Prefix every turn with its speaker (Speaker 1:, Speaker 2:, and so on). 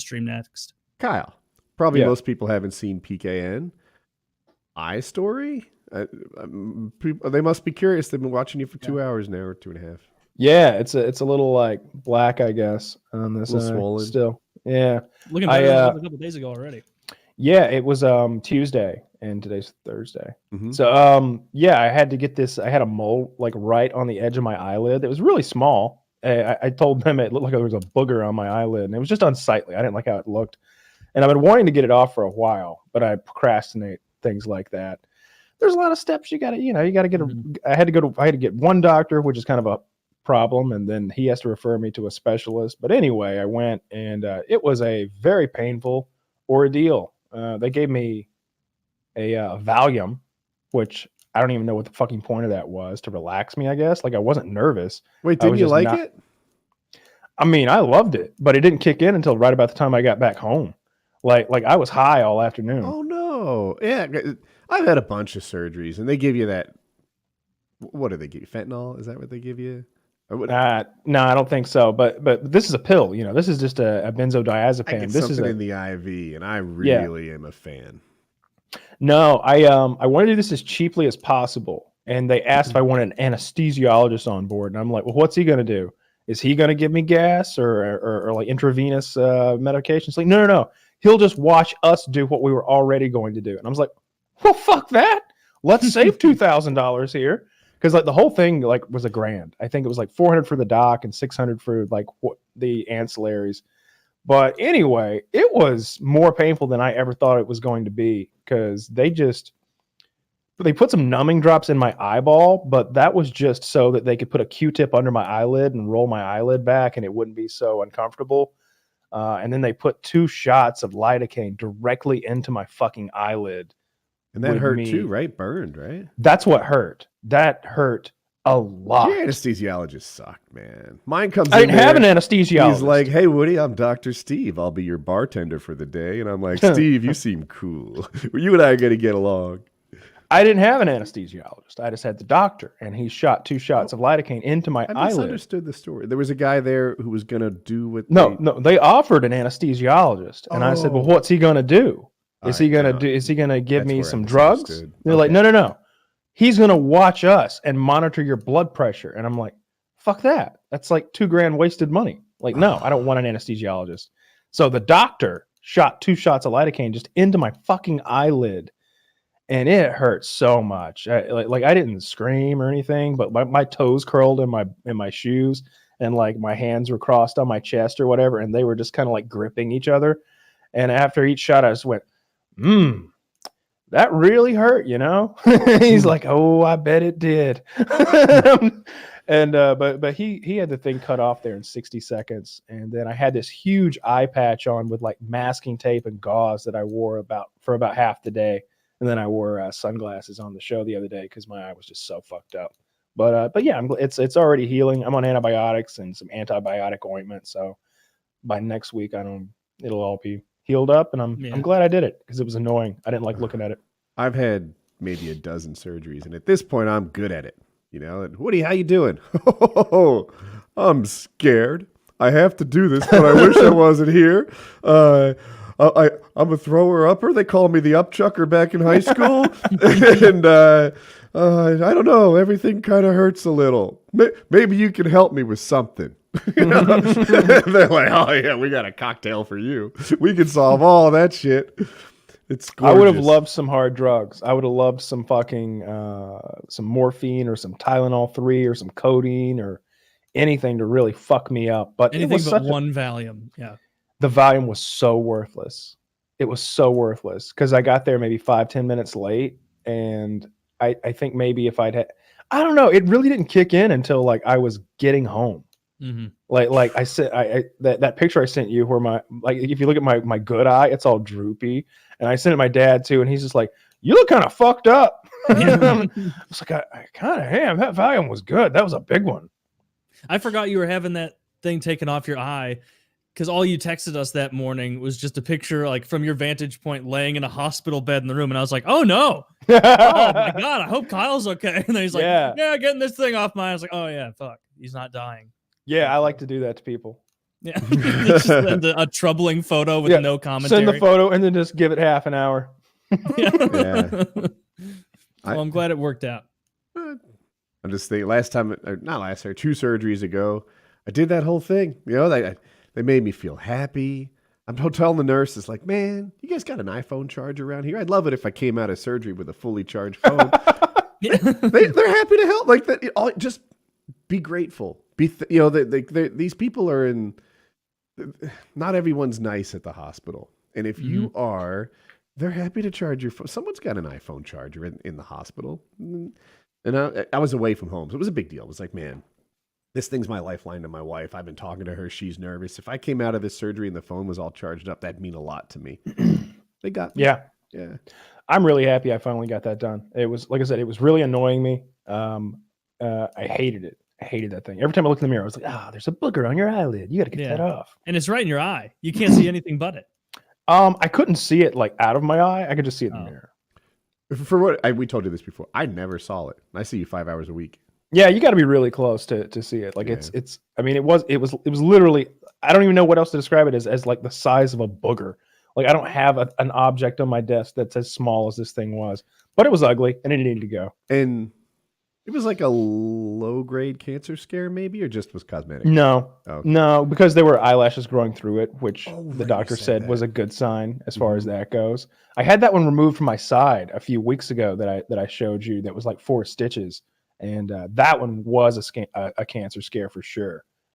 Speaker 1: stream next.
Speaker 2: Kyle, probably most people haven't seen PKN. iStory? They must be curious. They've been watching you for 2 hours now, or 2.5.
Speaker 3: Yeah, it's a little like black, I guess, on this.
Speaker 2: A little swollen.
Speaker 3: Still. Yeah.
Speaker 1: Looking better than it was a couple days ago already.
Speaker 3: Yeah, it was Tuesday and today's Thursday.
Speaker 2: Mm-hmm.
Speaker 3: So I had to get this. I had a mole like right on the edge of my eyelid. It was really small. I told them it looked like there was a booger on my eyelid, and it was just unsightly. I didn't like how it looked, and I've been wanting to get it off for a while, but I procrastinate things like that. There's a lot of steps you got to get. I had to get one doctor, which is kind of a problem, and then he has to refer me to a specialist. But anyway, I went, and it was a very painful ordeal. They gave me a Valium, which I don't even know what the fucking point of that was, to relax me, I guess. Like, I wasn't nervous.
Speaker 2: Wait, didn't you like it?
Speaker 3: I mean, I loved it, but it didn't kick in until right about the time I got back home. Like I was high all afternoon.
Speaker 2: Oh no. Yeah, I've had a bunch of surgeries, and they give you that. What do they give you? Fentanyl? Is that what they give you?
Speaker 3: No, I don't think so. But this is a pill. This is just a benzodiazepine.
Speaker 2: I get
Speaker 3: this
Speaker 2: something
Speaker 3: is
Speaker 2: in the IV, and I really am a fan.
Speaker 3: No, I want to do this as cheaply as possible. And they asked if I wanted an anesthesiologist on board, and I'm like, well, what's he going to do? Is he going to give me gas or like intravenous medications? Like, no. He'll just watch us do what we were already going to do. And I was like, well, fuck that. Let's save $2,000 here. Because like the whole thing like was $1,000. I think it was like $400 for the doc and $600 for like the ancillaries. But anyway, it was more painful than I ever thought it was going to be, because they put some numbing drops in my eyeball, but that was just so that they could put a Q-tip under my eyelid and roll my eyelid back, and it wouldn't be so uncomfortable. And then they put 2 shots of lidocaine directly into my fucking eyelid.
Speaker 2: And that hurt too, right? Burned, right?
Speaker 3: That's what hurt. That hurt a lot.
Speaker 2: Your anesthesiologist sucked, man. Mine comes
Speaker 3: I didn't have an anesthesiologist.
Speaker 2: He's like, hey, Woody, I'm Dr. Steve. I'll be your bartender for the day. And I'm like, Steve, you seem cool. You and I are going to get along.
Speaker 3: I didn't have an anesthesiologist. I just had the doctor, and he shot 2 shots of lidocaine into my eyelid. I
Speaker 2: misunderstood the story. There was a guy there who was going to do what
Speaker 3: No, they offered an anesthesiologist, and I said, well, what's he going to do? Is he going to give me some drugs? They're like, no. He's going to watch us and monitor your blood pressure. And I'm like, fuck that. That's like $2,000 wasted money. Like, no, I don't want an anesthesiologist. So the doctor shot 2 shots of lidocaine just into my fucking eyelid. And it hurt so much. I didn't scream or anything, but my toes curled in my shoes, and like my hands were crossed on my chest or whatever. And they were just kind of like gripping each other. And after each shot, I just went, that really hurt, He's like, oh, I bet it did. And but he had the thing cut off there in 60 seconds, and then I had this huge eye patch on with like masking tape and gauze that I wore for about half the day, and then I wore sunglasses on the show the other day because my eye was just so fucked up. But yeah, it's already healing. I'm on antibiotics and some antibiotic ointment, so by next week it'll all be healed up, and I'm glad I did it, because it was annoying. I didn't like looking at it.
Speaker 2: I've had maybe a dozen surgeries, and at this point, I'm good at it. Woody, how you doing? Oh, I'm scared. I have to do this, but I wish I wasn't here. I'm a thrower upper. They call me the upchucker back in high school, and I don't know. Everything kind of hurts a little. Maybe you can help me with something. They're like, oh yeah, we got a cocktail for you. We can solve all that shit. It's gorgeous.
Speaker 3: I would have loved some hard drugs. I would have loved some fucking some morphine or some Tylenol 3 or some codeine or anything to really fuck me up. But
Speaker 1: anything but one Valium. Yeah.
Speaker 3: The Valium was so worthless. It was so worthless, because I got there maybe 5-10 minutes late, and I think maybe if I don't know, it really didn't kick in until like I was getting home.
Speaker 1: Mm-hmm.
Speaker 3: Like I said, that picture I sent you where if you look at my good eye, it's all droopy, and I sent it to my dad too, and he's just like, you look kind of fucked up. I was like, I kind of am. That Valium was good. That was a big one.
Speaker 1: I forgot you were having that thing taken off your eye, because all you texted us that morning was just a picture like from your vantage point laying in a hospital bed in the room, and I was like, oh no. Oh my god, I hope Kyle's okay. And then he's like, yeah, getting this thing off my eye. I was like, oh yeah, fuck, he's not dying.
Speaker 3: Yeah, I like to do that to people.
Speaker 1: Yeah. Just send a troubling photo with no commentary.
Speaker 3: Send the photo and then just give it half an hour.
Speaker 2: Yeah.
Speaker 1: Well, I'm glad it worked out.
Speaker 2: I'm just thinking, last time, not last year, 2 surgeries ago, I did that whole thing. You know, they made me feel happy. I'm telling the nurses, like, man, you guys got an iPhone charger around here? I'd love it if I came out of surgery with a fully charged phone.
Speaker 1: Yeah.
Speaker 2: They're happy to help. Like that, just be grateful. These people are in. Not everyone's nice at the hospital, and if you are, they're happy to charge your phone. Someone's got an iPhone charger in the hospital, and I was away from home, so it was a big deal. It was like, man, this thing's my lifeline to my wife. I've been talking to her. She's nervous. If I came out of this surgery and the phone was all charged up, that'd mean a lot to me. They got me. Yeah.
Speaker 3: I'm really happy I finally got that done. It was, like I said, it was really annoying me. I hated it. I hated that thing. Every time I looked in the mirror, I was like, there's a booger on your eyelid. You got to get that off.
Speaker 1: And it's right in your eye. You can't see anything but it.
Speaker 3: I couldn't see it like out of my eye. I could just see it in the mirror.
Speaker 2: For what we told you this before, I never saw it. I see you 5 hours a week.
Speaker 3: Yeah, you got to be really close to see it. Like it's. I mean, it was literally. I don't even know what else to describe it as like the size of a booger. Like I don't have an object on my desk that's as small as this thing was, but it was ugly and it needed to go.
Speaker 2: And it was like a low-grade cancer scare, maybe, or just was cosmetic?
Speaker 3: No,
Speaker 2: okay.
Speaker 3: No, because there were eyelashes growing through it, which the
Speaker 2: right,
Speaker 3: doctor said was a good sign as far as that goes. I had that one removed from my side a few weeks ago that I showed you. That was like 4 stitches, and that one was a cancer scare for sure.